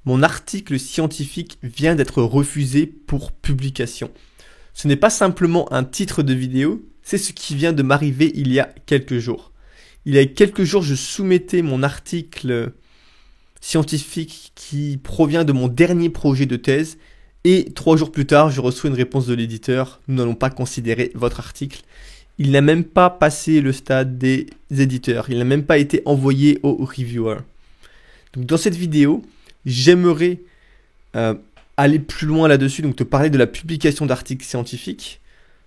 mon article scientifique vient d'être refusé pour publication. Ce n'est pas simplement un titre de vidéo, c'est ce qui vient de m'arriver il y a quelques jours. Il y a quelques jours, je soumettais mon article scientifique qui provient de mon dernier projet de thèse et 3 jours plus tard, je reçois une réponse de l'éditeur. Nous n'allons pas considérer votre article. Il n'a même pas passé le stade des éditeurs. Il n'a même pas été envoyé aux reviewers. Donc dans cette vidéo, j'aimerais aller plus loin là-dessus, donc te parler de la publication d'articles scientifiques,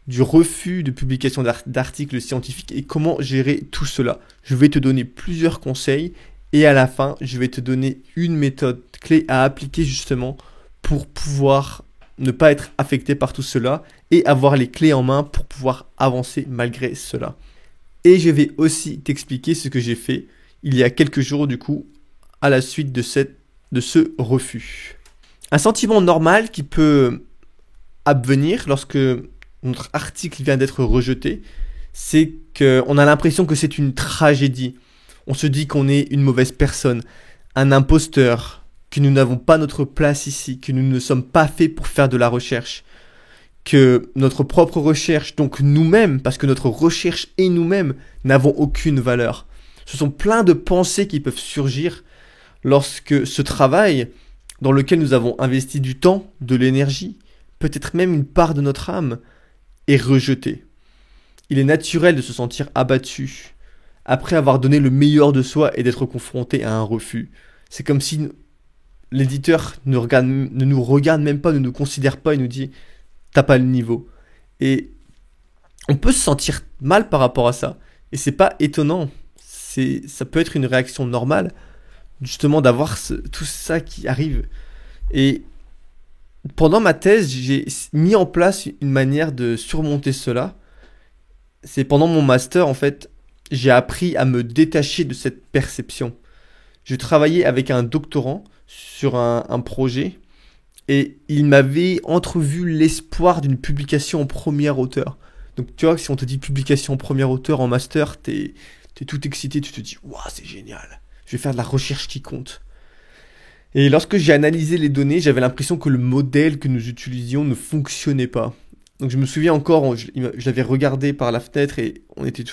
du refus de publication d'articles scientifiques et comment gérer tout cela. Je vais te donner plusieurs conseils et à la fin, je vais te donner une méthode clé à appliquer justement pour pouvoir ne pas être affecté par tout cela et avoir les clés en main pour pouvoir avancer malgré cela. Et je vais aussi t'expliquer ce que j'ai fait il y a quelques jours du coup à la suite de ce refus. Un sentiment normal qui peut advenir lorsque notre article vient d'être rejeté, c'est qu'on a l'impression que c'est une tragédie. On se dit qu'on est une mauvaise personne, un imposteur, que nous n'avons pas notre place ici, que nous ne sommes pas faits pour faire de la recherche, que notre propre recherche, donc nous-mêmes, parce que notre recherche et nous-mêmes n'avons aucune valeur. Ce sont plein de pensées qui peuvent surgir lorsque ce travail dans lequel nous avons investi du temps, de l'énergie, peut-être même une part de notre âme, est rejeté. Il est naturel de se sentir abattu après avoir donné le meilleur de soi et d'être confronté à un refus. C'est comme si l'éditeur ne nous regarde même pas, ne nous considère pas et nous dit « t'as pas le niveau ». Et on peut se sentir mal par rapport à ça. Et c'est pas étonnant. Ça peut être une réaction normale justement d'avoir tout ça qui arrive. Et pendant ma thèse, j'ai mis en place une manière de surmonter cela. C'est pendant mon master, en fait, j'ai appris à me détacher de cette perception. Je travaillais avec un doctorant sur un projet et il m'avait entrevu l'espoir d'une publication en premier auteur. Donc tu vois, si on te dit publication en premier auteur en master, t'es tout excité, tu te dis « Waouh, c'est génial !» Je vais faire de la recherche qui compte. Et lorsque j'ai analysé les données, j'avais l'impression que le modèle que nous utilisions ne fonctionnait pas. Donc je me souviens encore, je l'avais regardé par la fenêtre et on était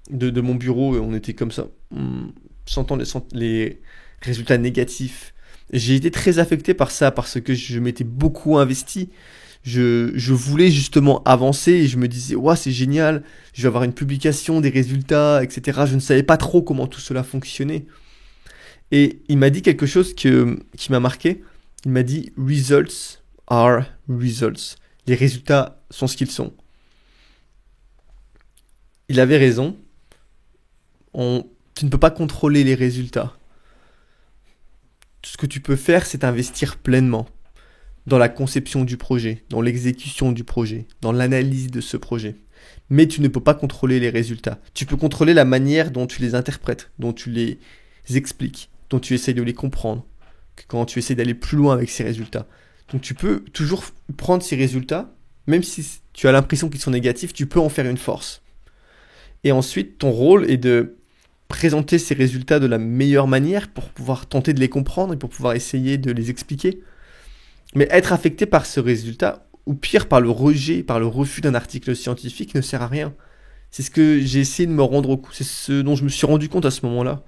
de mon bureau et on était comme ça, sentant les résultats négatifs. Et j'ai été très affecté par ça parce que je m'étais beaucoup investi. Je voulais justement avancer et je me disais « Ouah, c'est génial, je vais avoir une publication, des résultats, etc. » Je ne savais pas trop comment tout cela fonctionnait. Et il m'a dit quelque chose qui m'a marqué. Il m'a dit « Results are results ». Les résultats sont ce qu'ils sont. Il avait raison. Tu ne peux pas contrôler les résultats. Tout ce que tu peux faire, c'est investir pleinement dans la conception du projet, dans l'exécution du projet, dans l'analyse de ce projet. Mais tu ne peux pas contrôler les résultats. Tu peux contrôler la manière dont tu les interprètes, dont tu les expliques, dont tu essayes de les comprendre, quand tu essaies d'aller plus loin avec ces résultats. Donc tu peux toujours prendre ces résultats, même si tu as l'impression qu'ils sont négatifs, tu peux en faire une force. Et ensuite, ton rôle est de présenter ces résultats de la meilleure manière pour pouvoir tenter de les comprendre et pour pouvoir essayer de les expliquer. Mais être affecté par ce résultat, ou pire par le rejet, par le refus d'un article scientifique ne sert à rien. C'est ce que j'ai essayé de me rendre compte, c'est ce dont je me suis rendu compte à ce moment-là.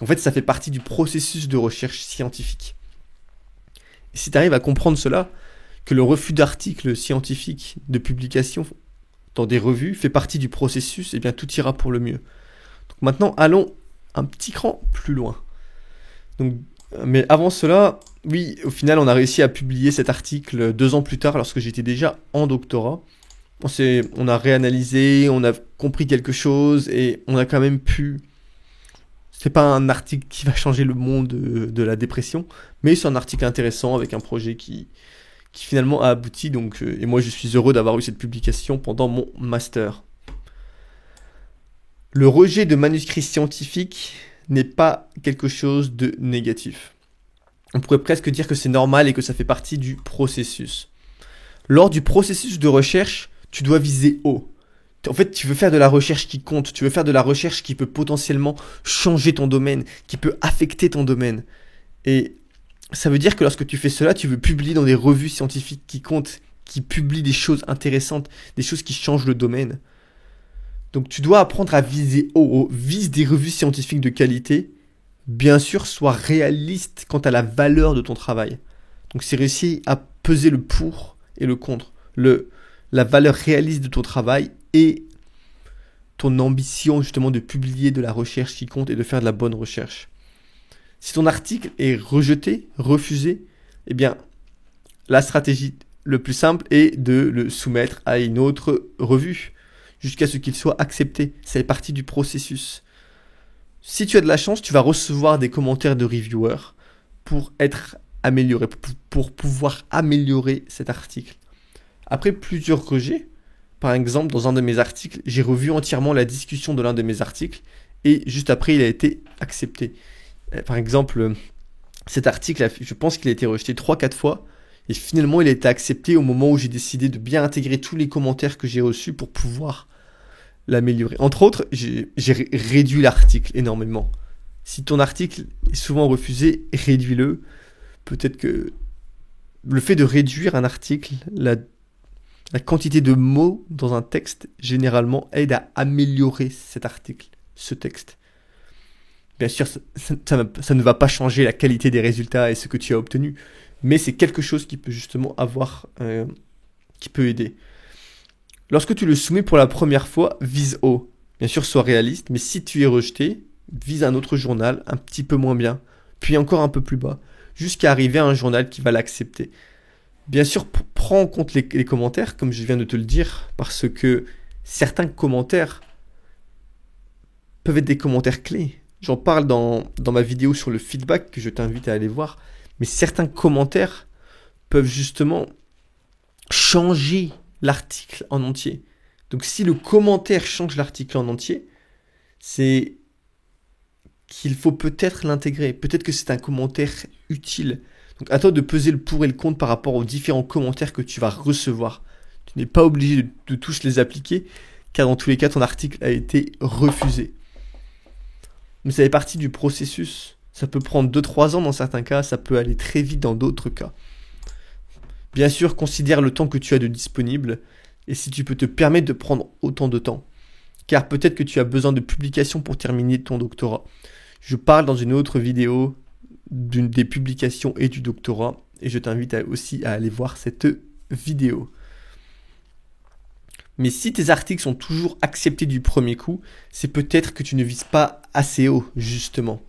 En fait, ça fait partie du processus de recherche scientifique. Et si tu arrives à comprendre cela, que le refus d'articles scientifiques, de publication dans des revues fait partie du processus, eh bien tout ira pour le mieux. Donc maintenant, allons un petit cran plus loin. Donc, mais avant cela, oui, au final, on a réussi à publier cet article 2 ans plus tard, lorsque j'étais déjà en doctorat. On a réanalysé, on a compris quelque chose et on a quand même pu... C'est pas un article qui va changer le monde de la dépression, mais c'est un article intéressant avec un projet qui finalement a abouti. Donc, et moi, je suis heureux d'avoir eu cette publication pendant mon master. Le rejet de manuscrits scientifiques n'est pas quelque chose de négatif. On pourrait presque dire que c'est normal et que ça fait partie du processus. Lors du processus de recherche, tu dois viser haut. En fait, tu veux faire de la recherche qui compte, tu veux faire de la recherche qui peut potentiellement changer ton domaine, qui peut affecter ton domaine. Et Ça veut dire que lorsque tu fais cela, tu veux publier dans des revues scientifiques qui comptent, qui publient des choses intéressantes, des choses qui changent le domaine. Donc tu dois apprendre à viser haut, vise des revues scientifiques de qualité. Bien sûr, sois réaliste quant à la valeur de ton travail. Donc c'est réussir à peser le pour et le contre, la valeur réaliste de ton travail et ton ambition justement de publier de la recherche qui compte et de faire de la bonne recherche. Si ton article est rejeté, refusé, eh bien la stratégie le plus simple est de le soumettre à une autre revue jusqu'à ce qu'il soit accepté. C'est partie du processus. Si tu as de la chance, tu vas recevoir des commentaires de reviewers pour être amélioré, pour pouvoir améliorer cet article. Après plusieurs rejets, par exemple, dans un de mes articles, j'ai revu entièrement la discussion de l'un de mes articles et juste après, il a été accepté. Par exemple, cet article, je pense qu'il a été rejeté 3-4 fois et finalement, il a été accepté au moment où j'ai décidé de bien intégrer tous les commentaires que j'ai reçus pour pouvoir l'améliorer. Entre autres, j'ai réduit l'article énormément. Si ton article est souvent refusé, réduis-le. Peut-être que le fait de réduire un article, la quantité de mots dans un texte, généralement, aide à améliorer cet article, ce texte. Bien sûr, ça ne va pas changer la qualité des résultats et ce que tu as obtenu, mais c'est quelque chose qui peut justement qui peut aider. Lorsque tu le soumets pour la première fois, vise haut. Bien sûr, sois réaliste, mais si tu es rejeté, vise un autre journal un petit peu moins bien, puis encore un peu plus bas, jusqu'à arriver à un journal qui va l'accepter. Bien sûr, prends en compte les commentaires, comme je viens de te le dire, parce que certains commentaires peuvent être des commentaires clés. J'en parle dans ma vidéo sur le feedback que je t'invite à aller voir, mais certains commentaires peuvent justement changer l'article en entier. Donc si le commentaire change l'article en entier, c'est qu'il faut peut-être l'intégrer. Peut-être que c'est un commentaire utile. Donc à toi de peser le pour et le contre par rapport aux différents commentaires que tu vas recevoir. Tu n'es pas obligé de tous les appliquer, car dans tous les cas, ton article a été refusé. Mais ça fait partie du processus. Ça peut prendre 2-3 ans dans certains cas, ça peut aller très vite dans d'autres cas. Bien sûr, considère le temps que tu as de disponible et si tu peux te permettre de prendre autant de temps. Car peut-être que tu as besoin de publications pour terminer ton doctorat. Je parle dans une autre vidéo des publications et du doctorat et je t'invite aussi à aller voir cette vidéo. Mais si tes articles sont toujours acceptés du premier coup, c'est peut-être que tu ne vises pas assez haut, justement.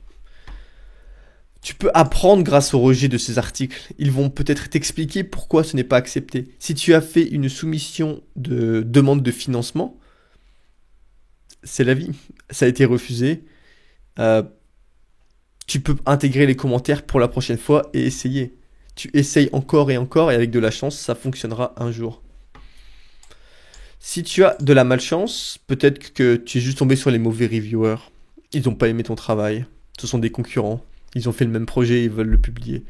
Tu peux apprendre grâce au rejet de ces articles. Ils vont peut-être t'expliquer pourquoi ce n'est pas accepté. Si tu as fait une soumission de demande de financement, c'est la vie. Ça a été refusé. Tu peux intégrer les commentaires pour la prochaine fois et essayer. Tu essayes encore et encore et avec de la chance, ça fonctionnera un jour. Si tu as de la malchance, peut-être que tu es juste tombé sur les mauvais reviewers. Ils n'ont pas aimé ton travail. Ce sont des concurrents. Ils ont fait le même projet, ils veulent le publier.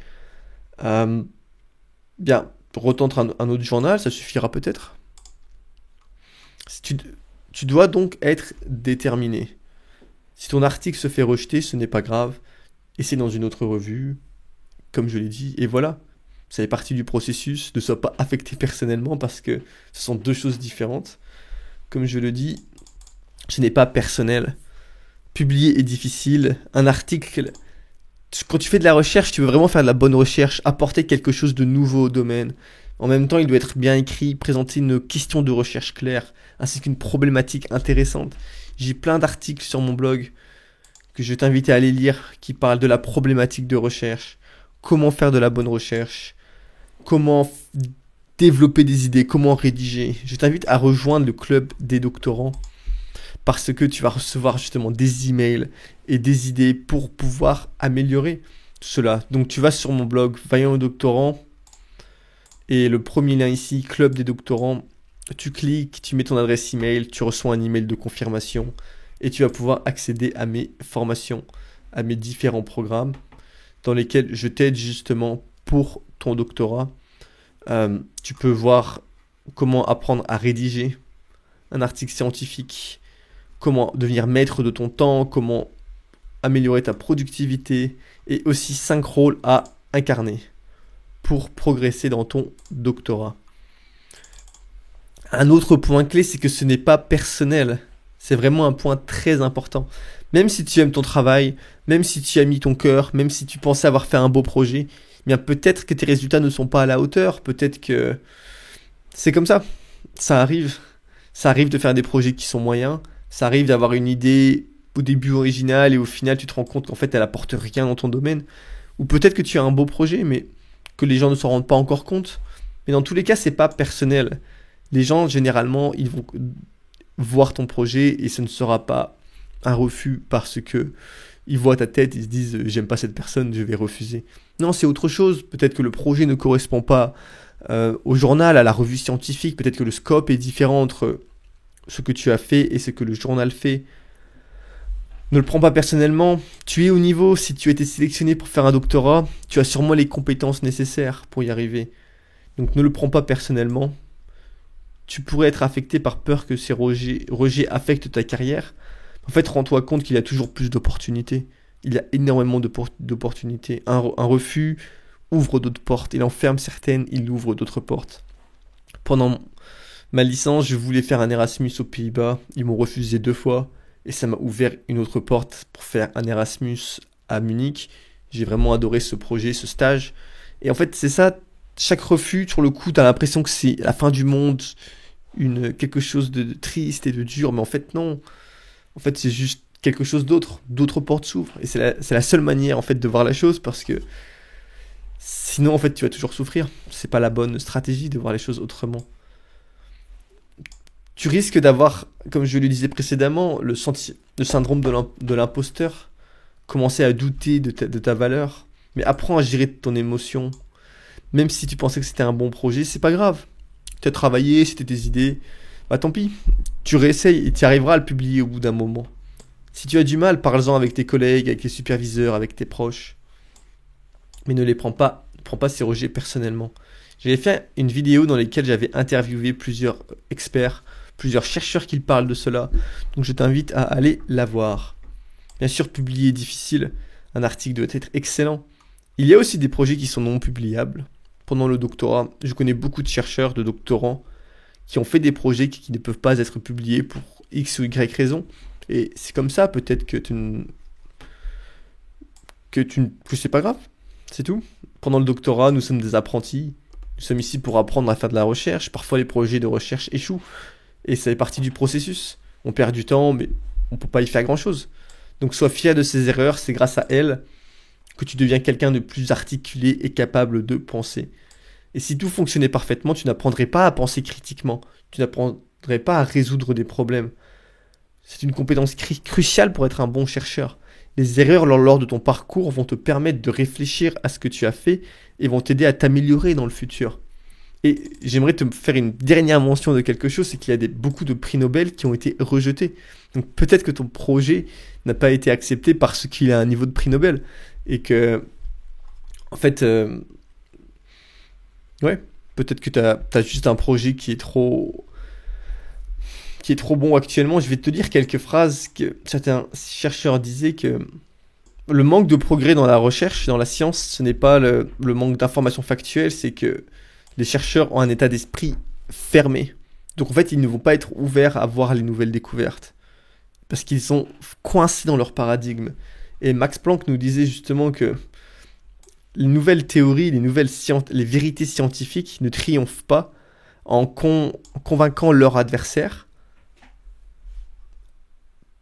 Bien, retente un autre journal, ça suffira peut-être. Tu dois donc être déterminé. Si ton article se fait rejeter, ce n'est pas grave. Essaie dans une autre revue, comme je l'ai dit, et voilà. Ça fait partie du processus, ne sois pas affecté personnellement parce que ce sont deux choses différentes. Comme je le dis, ce n'est pas personnel. Publier est difficile. Un article, quand tu fais de la recherche, tu veux vraiment faire de la bonne recherche, apporter quelque chose de nouveau au domaine. En même temps, il doit être bien écrit, présenter une question de recherche claire, ainsi qu'une problématique intéressante. J'ai plein d'articles sur mon blog que je t'invite à aller lire qui parlent de la problématique de recherche, comment faire de la bonne recherche, comment développer des idées, comment rédiger. Je t'invite à rejoindre le club des doctorants parce que tu vas recevoir justement des emails et des idées pour pouvoir améliorer cela. Donc tu vas sur mon blog Vaillant aux doctorants et le premier lien ici, club des doctorants, tu cliques, tu mets ton adresse email, tu reçois un email de confirmation et tu vas pouvoir accéder à mes formations, à mes différents programmes dans lesquels je t'aide justement pour ton doctorat. Tu peux voir comment apprendre à rédiger un article scientifique, comment devenir maître de ton temps, comment améliorer ta productivité et aussi 5 rôles à incarner pour progresser dans ton doctorat. Un autre point clé, c'est que ce n'est pas personnel. C'est vraiment un point très important. Même si tu aimes ton travail, même si tu as mis ton cœur, même si tu pensais avoir fait un beau projet, eh bien peut-être que tes résultats ne sont pas à la hauteur, peut-être que c'est comme ça. Ça arrive. Ça arrive de faire des projets qui sont moyens, ça arrive d'avoir une idée au début originale et au final tu te rends compte qu'en fait elle apporte rien dans ton domaine. Ou peut-être que tu as un beau projet mais que les gens ne s'en rendent pas encore compte. Mais dans tous les cas, c'est pas personnel. Les gens, généralement, ils vont voir ton projet et ce ne sera pas un refus parce que ils voient ta tête, ils se disent j'aime pas cette personne, je vais refuser. Non, c'est autre chose. Peut-être que le projet ne correspond pas au journal, à la revue scientifique. Peut-être que le scope est différent entre ce que tu as fait et ce que le journal fait. Ne le prends pas personnellement. Tu es au niveau. Si tu as été sélectionné pour faire un doctorat, tu as sûrement les compétences nécessaires pour y arriver. Donc ne le prends pas personnellement. Tu pourrais être affecté par peur que ces rejets affectent ta carrière. En fait, rends-toi compte qu'il y a toujours plus d'opportunités. Il y a énormément d'opportunités. Un refus ouvre d'autres portes. Il en ferme certaines, il ouvre d'autres portes. Pendant ma licence, je voulais faire un Erasmus aux Pays-Bas. Ils m'ont refusé 2 fois. Et ça m'a ouvert une autre porte pour faire un Erasmus à Munich. J'ai vraiment adoré ce projet, ce stage. Et en fait, c'est ça. Chaque refus, sur le coup, tu as l'impression que c'est la fin du monde, quelque chose de triste et de dur. Mais en fait, non. En fait, c'est juste quelque chose d'autre. D'autres portes s'ouvrent. Et c'est la seule manière, en fait, de voir la chose parce que sinon, en fait, tu vas toujours souffrir. C'est pas la bonne stratégie de voir les choses autrement. Tu risques d'avoir, comme je le disais précédemment, le syndrome de l'imposteur, commencer à douter de ta valeur, mais apprends à gérer ton émotion. Même si tu pensais que c'était un bon projet, c'est pas grave. Tu as travaillé, c'était tes idées, bah tant pis. Tu réessayes et tu arriveras à le publier au bout d'un moment. Si tu as du mal, parle-en avec tes collègues, avec tes superviseurs, avec tes proches. Mais ne prends pas ces rejets personnellement. J'avais fait une vidéo dans laquelle j'avais interviewé plusieurs experts, plusieurs chercheurs qui parlent de cela. Donc je t'invite à aller la voir. Bien sûr, publier est difficile. Un article doit être excellent. Il y a aussi des projets qui sont non publiables. Pendant le doctorat, je connais beaucoup de chercheurs, de doctorants, qui ont fait des projets qui ne peuvent pas être publiés pour X ou Y raison. Et c'est comme ça, peut-être que c'est pas grave. C'est tout. Pendant le doctorat, nous sommes des apprentis. Nous sommes ici pour apprendre à faire de la recherche. Parfois, les projets de recherche échouent. Et ça fait partie du processus. On perd du temps, mais on ne peut pas y faire grand-chose. Donc, sois fier de ces erreurs. C'est grâce à elles que tu deviens quelqu'un de plus articulé et capable de penser. Et si tout fonctionnait parfaitement, tu n'apprendrais pas à penser critiquement. Tu n'apprendrais pas à résoudre des problèmes. C'est une compétence cruciale pour être un bon chercheur. Les erreurs lors de ton parcours vont te permettre de réfléchir à ce que tu as fait et vont t'aider à t'améliorer dans le futur. Et j'aimerais te faire une dernière mention de quelque chose, c'est qu'il y a beaucoup de prix Nobel qui ont été rejetés. Donc peut-être que ton projet n'a pas été accepté parce qu'il a un niveau de prix Nobel. Et que, en fait, peut-être que tu as juste un projet qui est trop bon actuellement. Je vais te lire quelques phrases que certains chercheurs disaient que le manque de progrès dans la recherche, dans la science, ce n'est pas le manque d'informations factuelles, c'est que les chercheurs ont un état d'esprit fermé. Donc en fait, ils ne vont pas être ouverts à voir les nouvelles découvertes. Parce qu'ils sont coincés dans leur paradigme. Et Max Planck nous disait justement que les nouvelles théories, les vérités scientifiques ne triomphent pas en convainquant leur adversaire.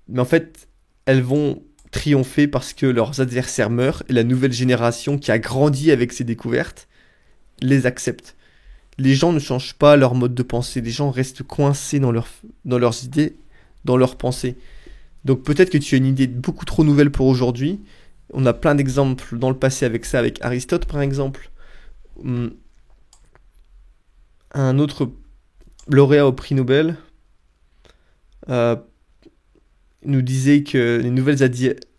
Mais en fait, elles vont triompher parce que leurs adversaires meurent et la nouvelle génération qui a grandi avec ces découvertes les accepte. Les gens ne changent pas leur mode de pensée, les gens restent coincés dans leurs idées, dans leurs pensées. Donc peut-être que tu as une idée beaucoup trop nouvelle pour aujourd'hui. On a plein d'exemples dans le passé avec ça, avec Aristote par exemple. Un autre lauréat au prix Nobel nous disait que les nouvelles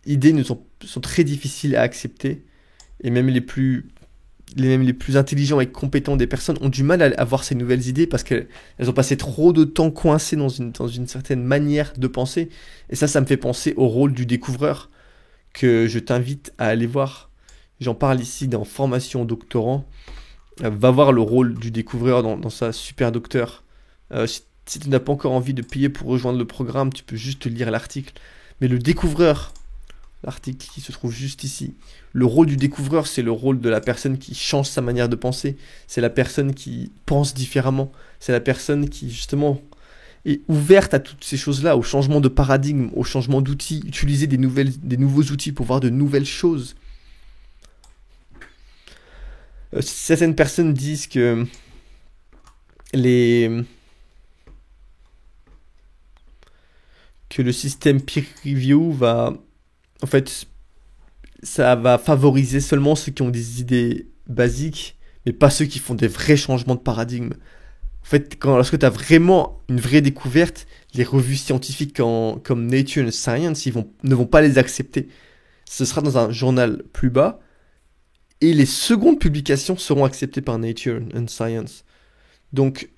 idées sont très difficiles à accepter. Et même les plus intelligents et compétents des personnes ont du mal à avoir ces nouvelles idées parce qu'elles ont passé trop de temps coincées dans une certaine manière de penser. Et ça me fait penser au rôle du découvreur que je t'invite à aller voir. j'en parle ici dans Formation Doctorant. Va voir le rôle du découvreur dans sa super docteur. Si tu n'as pas encore envie de payer pour rejoindre le programme, tu peux juste lire l'article. Mais le découvreur, l'article qui se trouve juste ici, le rôle du découvreur, c'est le rôle de la personne qui change sa manière de penser. C'est la personne qui pense différemment. C'est la personne qui, justement, est ouverte à toutes ces choses-là, au changement de paradigme, au changement d'outils, utiliser des nouveaux outils pour voir de nouvelles choses. Certaines personnes disent que le système peer review ça va favoriser seulement ceux qui ont des idées basiques, mais pas ceux qui font des vrais changements de paradigme. En fait, lorsque tu as vraiment une vraie découverte, les revues scientifiques comme Nature and Science, ne vont pas les accepter. Ce sera dans un journal plus bas, et les secondes publications seront acceptées par Nature and Science. Donc,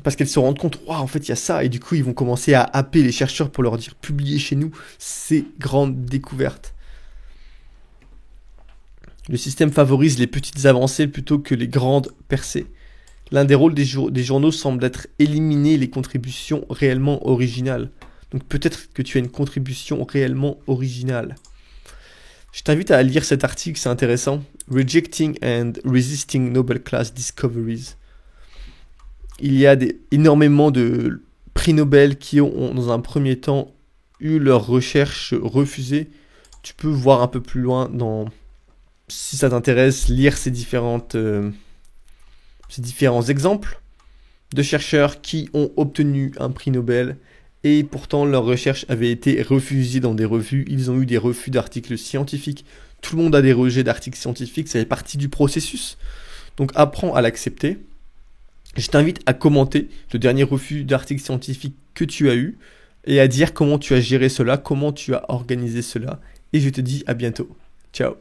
parce qu'elles se rendent compte, en fait, il y a ça, et du coup, ils vont commencer à happer les chercheurs pour leur dire, publiez chez nous ces grandes découvertes. Le système favorise les petites avancées plutôt que les grandes percées. L'un des rôles des journaux semble être éliminer les contributions réellement originales. Donc peut-être que tu as une contribution réellement originale. Je t'invite à lire cet article, c'est intéressant. Rejecting and Resisting Nobel Class Discoveries. Il y a énormément de prix Nobel qui ont, dans un premier temps, eu leurs recherches refusées. Tu peux voir un peu plus loin si ça t'intéresse, lire ces différents exemples de chercheurs qui ont obtenu un prix Nobel et pourtant leurs recherches avaient été refusées dans des revues. Ils ont eu des refus d'articles scientifiques. Tout le monde a des rejets d'articles scientifiques, ça fait partie du processus. Donc apprends à l'accepter. Je t'invite à commenter le dernier refus d'article scientifique que tu as eu et à dire comment tu as géré cela, comment tu as organisé cela. Et je te dis à bientôt. Ciao.